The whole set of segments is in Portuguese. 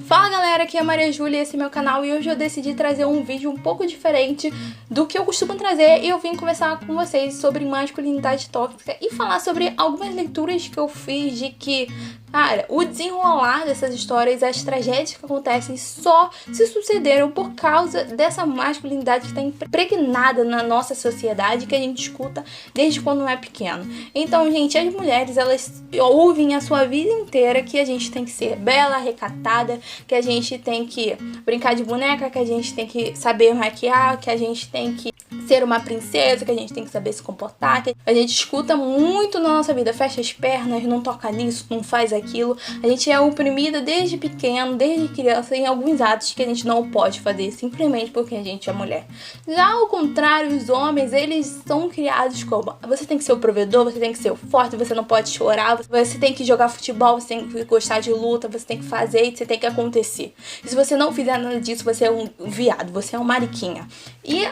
Fala galera, aqui é a Maria Júlia, esse é meu canal e hoje eu decidi trazer um vídeo um pouco diferente do que eu costumo trazer e eu vim conversar com vocês sobre masculinidade tóxica e falar sobre algumas leituras que eu fiz de que, cara, o desenrolar dessas histórias, as tragédias que acontecem só se sucederam por causa dessa masculinidade que está impregnada na nossa sociedade, que a gente escuta desde quando é pequeno. Então, gente, as mulheres, elas ouvem a sua vida inteira que a gente tem que ser bela, recatada, que a gente tem que brincar de boneca, que a gente tem que saber maquiar, que a gente tem que ser uma princesa, que a gente tem que saber se comportar, que a gente escuta muito na nossa vida, fecha as pernas, não toca nisso, não faz aquilo. A gente é oprimida desde pequeno, desde criança, em alguns atos que a gente não pode fazer, simplesmente porque a gente é mulher. Já ao contrário, os homens, eles são criados como: você tem que ser o provedor, você tem que ser o forte, você não pode chorar, você tem que jogar futebol, você tem que gostar de luta, você tem que fazer, você tem que acontecer. E se você não fizer nada disso, você é um viado, você é um mariquinha. E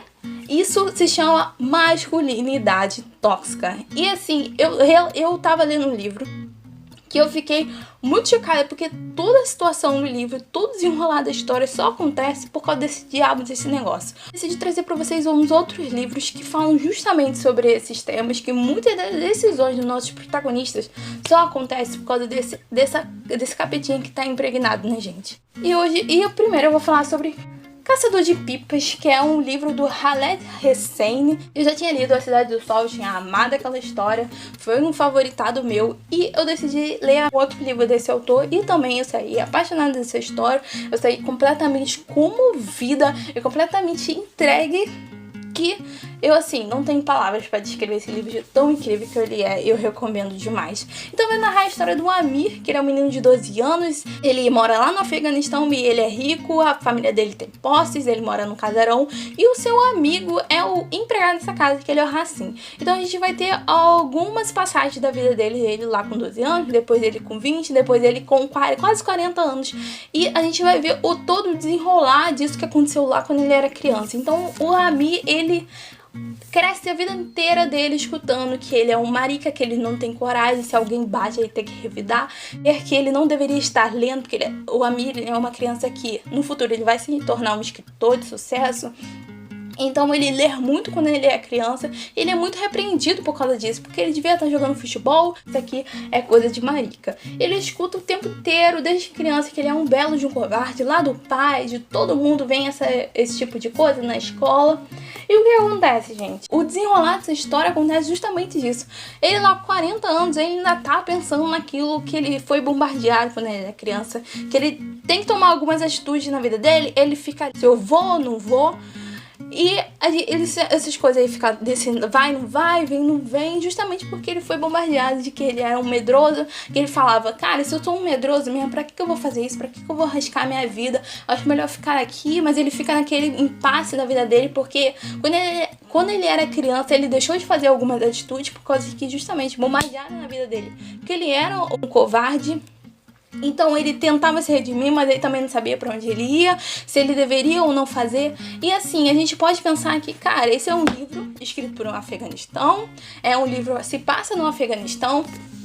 isso se chama masculinidade tóxica. E assim, eu tava lendo um livro que eu fiquei muito chocada, porque toda a situação do livro, todo desenrolar da história só acontece por causa desse diabo desse negócio. Decidi trazer pra vocês uns outros livros que falam justamente sobre esses temas, que muitas das decisões dos nossos protagonistas só acontecem por causa desse capetinho que tá impregnado na gente. E primeiro eu vou falar sobre Caçador de Pipas, que é um livro do Khaled Hosseini. Eu já tinha lido A Cidade do Sol, eu tinha amado aquela história, foi um favoritado meu e eu decidi ler outro livro desse autor e também eu saí apaixonada dessa história, eu saí completamente comovida e completamente entregue, que eu, assim, não tenho palavras pra descrever esse livro de tão incrível que ele é, eu recomendo demais. Então vai narrar a história do Amir, que ele é um menino de 12 anos, ele mora lá no Afeganistão e ele é rico, a família dele tem posses, ele mora num casarão, e o seu amigo é o empregado dessa casa, que ele é o Hassim. Então a gente vai ter algumas passagens da vida dele, ele lá com 12 anos, depois ele com 20, depois ele com quase 40 anos, e a gente vai ver o todo desenrolar disso que aconteceu lá quando ele era criança. Então o Amir, ele cresce a vida inteira dele escutando que ele é um marica, que ele não tem coragem, se alguém bate ele tem que revidar, e que ele não deveria estar lendo, porque o Amir é uma criança que no futuro ele vai se tornar um escritor de sucesso. Então ele lê muito quando ele é criança, ele é muito repreendido por causa disso, porque ele devia estar jogando futebol, isso aqui é coisa de marica. Ele escuta o tempo inteiro, desde criança, que ele é um belo de um covarde, lá do pai, de todo mundo vem esse tipo de coisa na escola. E o que acontece, gente? O desenrolar dessa história acontece justamente disso. Ele lá com 40 anos, ele ainda tá pensando naquilo que ele foi bombardeado quando ele era criança, que ele tem que tomar algumas atitudes na vida dele, ele fica, se eu vou ou não vou. E essas coisas aí ficam descendo, vai, não vai, vem, não vem, justamente porque ele foi bombardeado de que ele era um medroso, que ele falava: cara, se eu sou um medroso mesmo, pra que eu vou fazer isso? Pra que eu vou arriscar a minha vida? Acho melhor ficar aqui. Mas ele fica naquele impasse da vida dele, porque quando ele era criança, ele deixou de fazer algumas atitudes por causa de que justamente bombardearam na vida dele, porque ele era um covarde. Então ele tentava se redimir, mas ele também não sabia pra onde ele ia, se ele deveria ou não fazer. E assim, a gente pode pensar que, cara, esse é um livro escrito por um Afeganistão, é um livro, se passa no Afeganistão,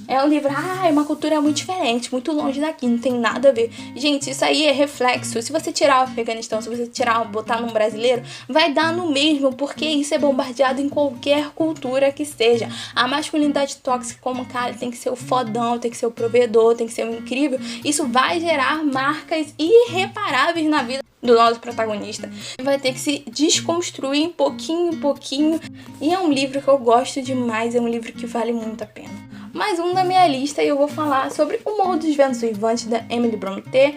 é um livro, é uma cultura muito diferente, muito longe daqui, não tem nada a ver. Gente, isso aí é reflexo. Se você tirar o Afeganistão, se você botar num brasileiro, vai dar no mesmo, porque isso é bombardeado em qualquer cultura que seja. A masculinidade tóxica, como, cara, tem que ser o fodão, tem que ser o provedor, tem que ser o incrível, isso vai gerar marcas irreparáveis na vida do nosso protagonista. Vai ter que se desconstruir pouquinho em pouquinho. E é um livro que eu gosto demais, é um livro que vale muito a pena. Mais um da minha lista, e eu vou falar sobre O Morro dos Ventos Uivantes, da Emily Brontë,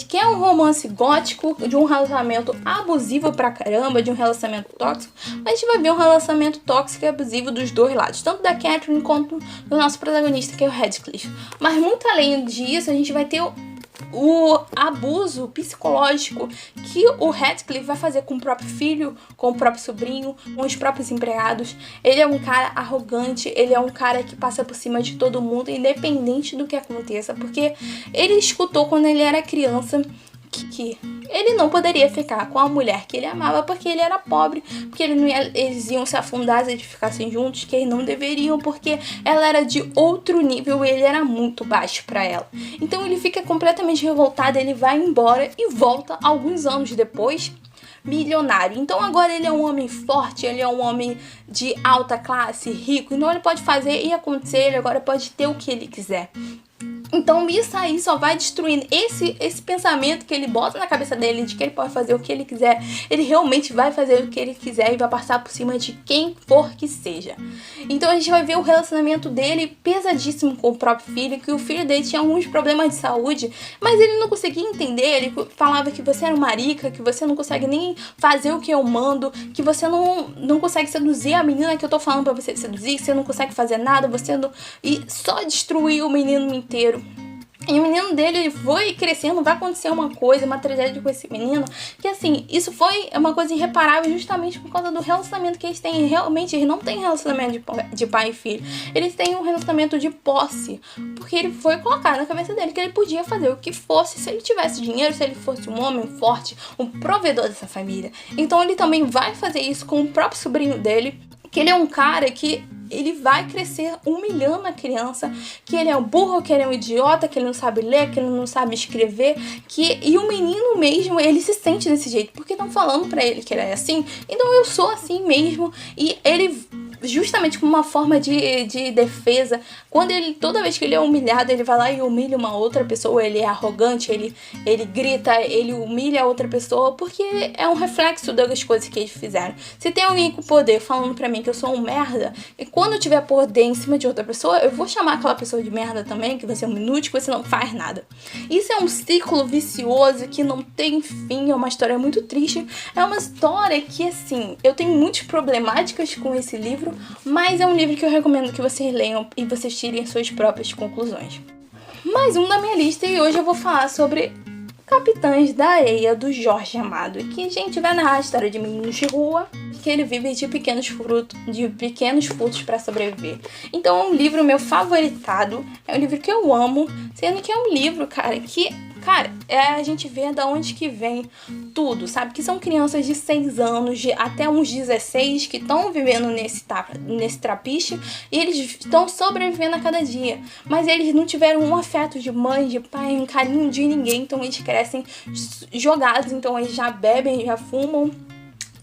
que é um romance gótico de um relacionamento abusivo pra caramba, de um relacionamento tóxico. Mas a gente vai ver um relacionamento tóxico e abusivo dos dois lados, tanto da Catherine quanto do nosso protagonista, que é o Radcliffe. Mas muito além disso, a gente vai ter o abuso psicológico que o Radcliffe vai fazer com o próprio filho, com o próprio sobrinho, com os próprios empregados. Ele é um cara arrogante, ele é um cara que passa por cima de todo mundo, independente do que aconteça, porque ele escutou quando ele era criança que ele não poderia ficar com a mulher que ele amava porque ele era pobre, porque eles iam se afundar se eles ficassem juntos, que eles não deveriam, porque ela era de outro nível e ele era muito baixo para ela. Então ele fica completamente revoltado, ele vai embora e volta alguns anos depois milionário. Então agora ele é um homem forte, ele é um homem de alta classe, rico, então ele pode fazer e acontecer, ele agora pode ter o que ele quiser. Então isso aí só vai destruindo esse pensamento que ele bota na cabeça dele de que ele pode fazer o que ele quiser. Ele realmente vai fazer o que ele quiser e vai passar por cima de quem for que seja. Então a gente vai ver o relacionamento dele pesadíssimo com o próprio filho, que o filho dele tinha alguns problemas de saúde, mas ele não conseguia entender. Ele falava que você era uma marica, que você não consegue nem fazer o que eu mando, que você não consegue seduzir a menina que eu tô falando pra você seduzir, que você não consegue fazer nada, você não... E só destruiu o menino inteiro. E o menino dele, ele foi crescendo, vai acontecer uma coisa, uma tragédia com esse menino, que assim, isso foi uma coisa irreparável justamente por causa do relacionamento que eles têm. Realmente, eles não têm relacionamento de pai e filho, eles têm um relacionamento de posse, porque ele foi colocado na cabeça dele que ele podia fazer o que fosse, se ele tivesse dinheiro, se ele fosse um homem forte, um provedor dessa família. Então ele também vai fazer isso com o próprio sobrinho dele, que ele é um cara que ele vai crescer humilhando a criança, que ele é um burro, que ele é um idiota, que ele não sabe ler, que ele não sabe escrever, e o menino mesmo, ele se sente desse jeito, porque estão falando pra ele que ele é assim, então eu sou assim mesmo, e ele, justamente como uma forma de defesa, toda vez que ele é humilhado, ele vai lá e humilha uma outra pessoa, ele é arrogante, ele grita, ele humilha a outra pessoa, porque é um reflexo das coisas que eles fizeram. Se tem alguém com poder falando pra mim que eu sou um merda, e quando eu tiver poder em cima de outra pessoa, eu vou chamar aquela pessoa de merda também, que você é um inútil, que você não faz nada. Isso é um ciclo vicioso que não tem fim, é uma história muito triste, é uma história que, assim, eu tenho muitas problemáticas com esse livro, mas é um livro que eu recomendo que vocês leiam e vocês tirem suas próprias conclusões. Mais um da minha lista, e hoje eu vou falar sobre Capitães da Areia, do Jorge Amado, que a gente vai narrar a história de meninos de rua, que ele vive de pequenos furtos para sobreviver. Então é um livro meu favoritado, é um livro que eu amo, sendo que é um livro, cara, que... a gente vê da onde que vem tudo, sabe? Que são crianças de 6 anos, até uns 16, que estão vivendo nesse trapiche, e eles estão sobrevivendo a cada dia. Mas eles não tiveram um afeto de mãe, de pai, um carinho de ninguém, então eles crescem jogados, então eles já bebem, já fumam.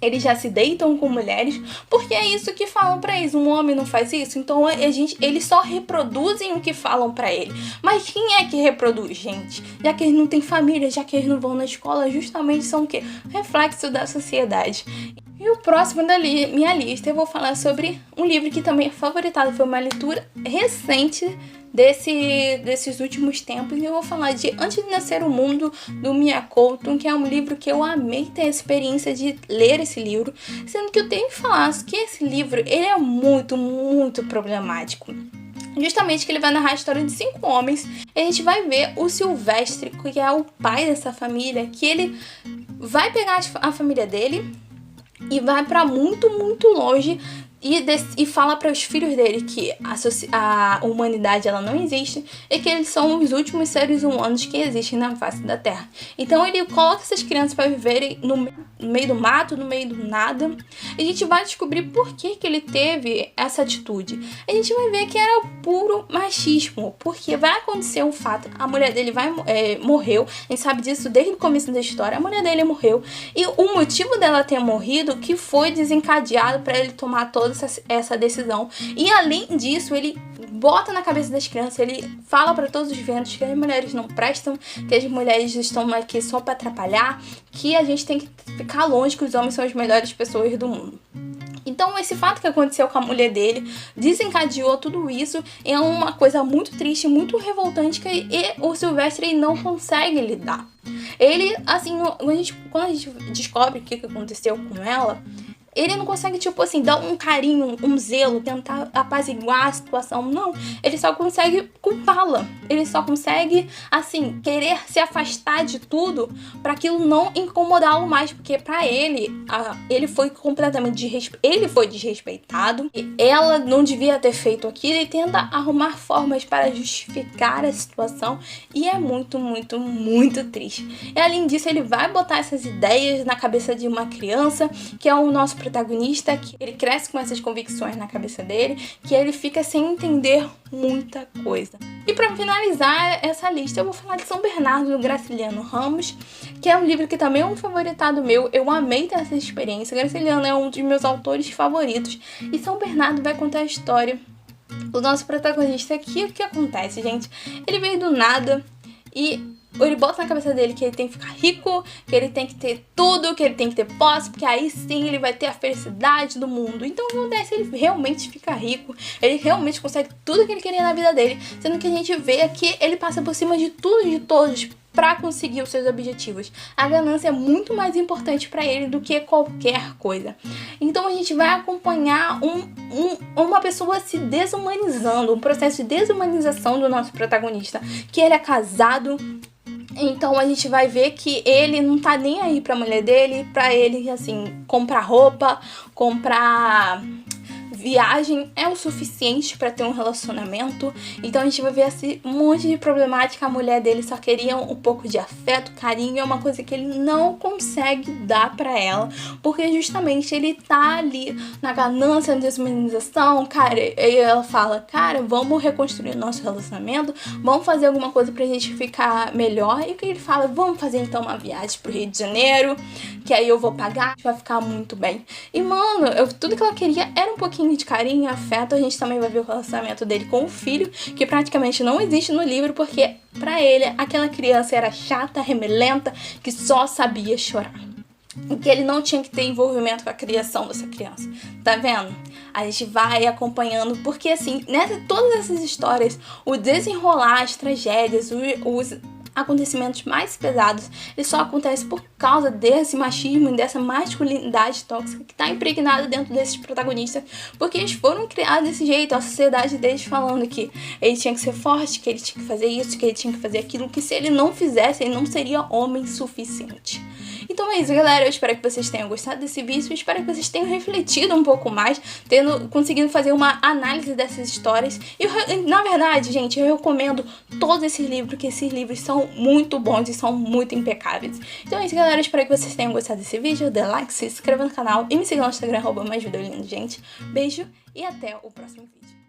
Eles já se deitam com mulheres, porque é isso que falam pra eles. Um homem não faz isso, então eles só reproduzem o que falam pra ele. Mas quem é que reproduz, gente? Já que eles não têm família, já que eles não vão na escola, justamente são o quê? Reflexo da sociedade. E o próximo da minha lista, eu vou falar sobre um livro que também é favoritado, foi uma leitura recente desses últimos tempos, e eu vou falar de Antes de Nascer o Mundo, do Mia Couto, que é um livro que eu amei ter a experiência de ler esse livro, sendo que eu tenho que falar que esse livro, ele é muito, muito problemático. Justamente que ele vai narrar a história de 5 homens, e a gente vai ver o Silvestre, que é o pai dessa família, que ele vai pegar a família dele e vai pra muito, muito longe, e fala para os filhos dele que a humanidade ela não existe e que eles são os últimos seres humanos que existem na face da Terra. Então ele coloca essas crianças para viverem no meio do mato, no meio do nada, e a gente vai descobrir por que ele teve essa atitude. A gente vai ver que era puro machismo, porque vai acontecer um fato, a mulher dele morreu, a gente sabe disso desde o começo da história, a mulher dele morreu, e o motivo dela ter morrido que foi desencadeado para ele tomar toda essa decisão. E além disso, ele bota na cabeça das crianças, ele fala para todos os ventos que as mulheres não prestam, que as mulheres estão aqui só para atrapalhar, que a gente tem que ficar longe, que os homens são as melhores pessoas do mundo. Então esse fato que aconteceu com a mulher dele desencadeou tudo isso, é uma coisa muito triste, muito revoltante, e o Silvestre não consegue lidar. Ele, assim, quando a gente descobre o que aconteceu com ela, Ele não consegue, tipo assim, dar um carinho, um zelo, tentar apaziguar a situação, não. Ele só consegue culpá-la. Ele só consegue, assim, querer se afastar de tudo para aquilo não incomodá-lo mais, porque para ele, ele foi completamente desrespeitado e ela não devia ter feito aquilo e tenta arrumar formas para justificar a situação e é muito, muito, muito triste. E além disso, ele vai botar essas ideias na cabeça de uma criança, que é o nosso protagonista, que ele cresce com essas convicções na cabeça dele, que ele fica sem entender muita coisa. E para finalizar essa lista, eu vou falar de São Bernardo, do Graciliano Ramos, que é um livro que também é um favoritado meu. Eu amei ter essa experiência. Graciliano é um dos meus autores favoritos. E São Bernardo vai contar a história do nosso protagonista aqui. O que acontece, gente? Ele veio do nada e ele bota na cabeça dele que ele tem que ficar rico, que ele tem que ter tudo, que ele tem que ter posse, porque aí sim ele vai ter a felicidade do mundo. Então o que acontece? Ele realmente fica rico, ele realmente consegue tudo que ele queria na vida dele, sendo que a gente vê que ele passa por cima de tudo e de todos para conseguir os seus objetivos. A ganância é muito mais importante para ele do que qualquer coisa. Então a gente vai acompanhar uma pessoa se desumanizando, um processo de desumanização do nosso protagonista, que ele é casado. Então a gente vai ver que ele não tá nem aí pra mulher dele, pra ele, assim, comprar roupa, comprar viagem é o suficiente pra ter um relacionamento. Então a gente vai ver esse monte de problemática. A mulher dele só queria um pouco de afeto, carinho, é uma coisa que ele não consegue dar pra ela, porque justamente ele tá ali na ganância, na desumanização, cara. E ela fala, cara, vamos reconstruir o nosso relacionamento, vamos fazer alguma coisa pra gente ficar melhor. E o que ele fala? Vamos fazer então uma viagem pro Rio de Janeiro, que aí eu vou pagar, vai ficar muito bem. E mano, tudo que ela queria era um pouquinho de carinho e afeto. A gente também vai ver o relacionamento dele com o filho, que praticamente não existe no livro, porque pra ele aquela criança era chata, remelenta, que só sabia chorar. E que ele não tinha que ter envolvimento com a criação dessa criança. Tá vendo? A gente vai acompanhando, porque assim, todas essas histórias, o desenrolar, as tragédias, os acontecimentos mais pesados, eles só acontecem por causa desse machismo e dessa masculinidade tóxica que tá impregnada dentro desses protagonistas, porque eles foram criados desse jeito, a sociedade deles falando que ele tinha que ser forte, que ele tinha que fazer isso, que ele tinha que fazer aquilo, que se ele não fizesse, ele não seria homem suficiente. Então é isso, galera. Eu espero que vocês tenham gostado desse vídeo. Eu espero que vocês tenham refletido um pouco mais, conseguido fazer uma análise dessas histórias. E na verdade, gente, eu recomendo todos esses livros, porque esses livros são muito bons e são muito impecáveis. Então é isso, galera. Eu espero que vocês tenham gostado desse vídeo. Dê like, se inscreva no canal e me siga no Instagram, @maisvideolindo, gente. Beijo e até o próximo vídeo.